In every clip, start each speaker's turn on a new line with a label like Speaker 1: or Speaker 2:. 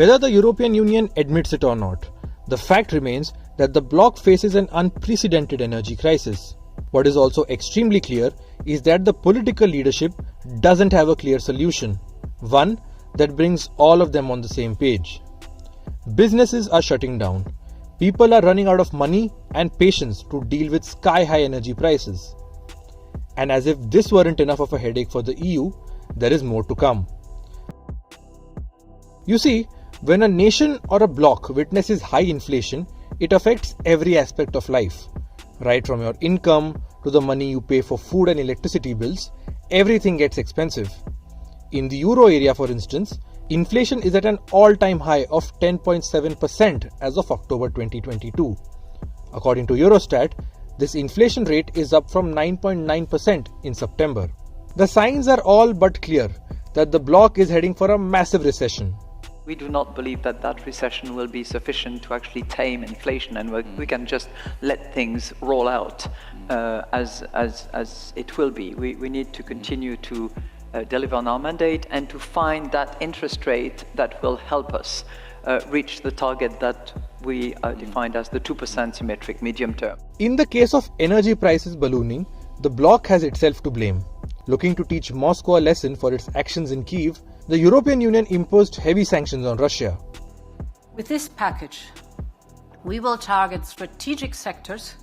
Speaker 1: Whether the European Union admits it or not, the fact remains that the bloc faces an unprecedented energy crisis. What is also extremely clear is that the political leadership doesn't have a clear solution, one that brings all of them on the same page. Businesses are shutting down. People are running out of money and patience to deal with sky-high energy prices. And as if this weren't enough of a headache for the EU, there is more to come. You see, when a nation or a bloc witnesses high inflation, it affects every aspect of life. Right from your income to the money you pay for food and electricity bills, everything gets expensive. In the euro area, for instance, inflation is at an all-time high of 10.7% as of October 2022. According to Eurostat, this inflation rate is up from 9.9% in September. The signs are all but clear that the bloc is heading for a massive recession.
Speaker 2: We do not believe that that recession will be sufficient to actually tame inflation, and we can just let things roll out as it will be. We need to continue to deliver on our mandate and to find that interest rate that will help us reach the target that we defined as the 2% symmetric medium term.
Speaker 1: In the case of energy prices ballooning, the bloc has itself to blame. Looking to teach Moscow a lesson for its actions in Kyiv, the European Union imposed heavy sanctions on Russia.
Speaker 3: With this package, we will target strategic sectors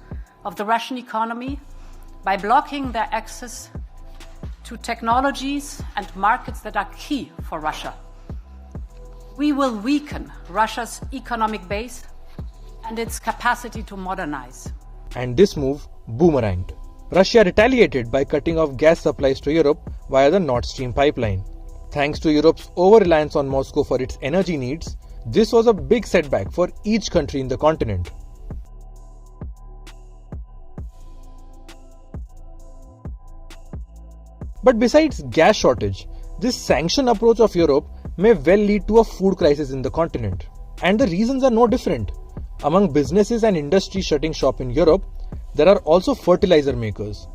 Speaker 3: of the Russian economy by blocking their access to technologies and markets that are key for Russia. We will weaken Russia's economic base and its capacity to modernize.
Speaker 1: And this move boomeranged. Russia retaliated by cutting off gas supplies to Europe via the Nord Stream pipeline. Thanks to Europe's over-reliance on Moscow for its energy needs, this was a big setback for each country in the continent. But besides gas shortage, this sanction approach of Europe may well lead to a food crisis in the continent. And the reasons are no different. Among businesses and industry shutting shop in Europe, there are also fertilizer makers.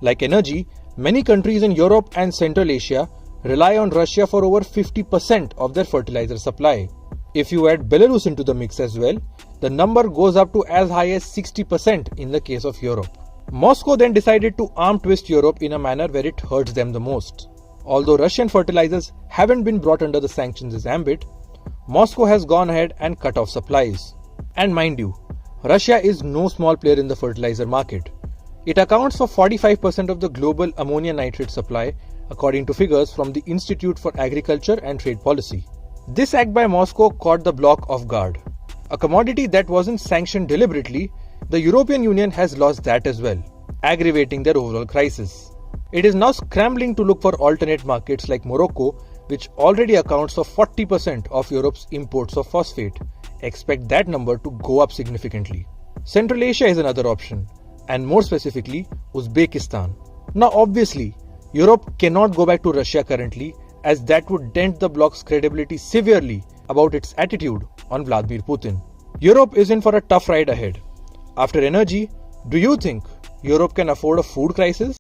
Speaker 1: Like energy, many countries in Europe and Central Asia rely on Russia for over 50% of their fertilizer supply. If you add Belarus into the mix as well, the number goes up to as high as 60% in the case of Europe. Moscow then decided to arm twist Europe in a manner where it hurts them the most. Although Russian fertilizers haven't been brought under the sanctions' ambit, Moscow has gone ahead and cut off supplies. And mind you, Russia is no small player in the fertilizer market. It accounts for 45% of the global ammonium nitrate supply, according to figures from the Institute for Agriculture and Trade Policy. This act by Moscow caught the bloc off guard. A commodity that wasn't sanctioned deliberately, the European Union has lost that as well, aggravating their overall crisis. It is now scrambling to look for alternate markets like Morocco, which already accounts for 40% of Europe's imports of phosphate. Expect that number to go up significantly. Central Asia is another option, and more specifically, Uzbekistan. Now obviously, Europe cannot go back to Russia currently, as that would dent the bloc's credibility severely about its attitude on Vladimir Putin. Europe is in for a tough ride ahead. After energy, do you think Europe can afford a food crisis?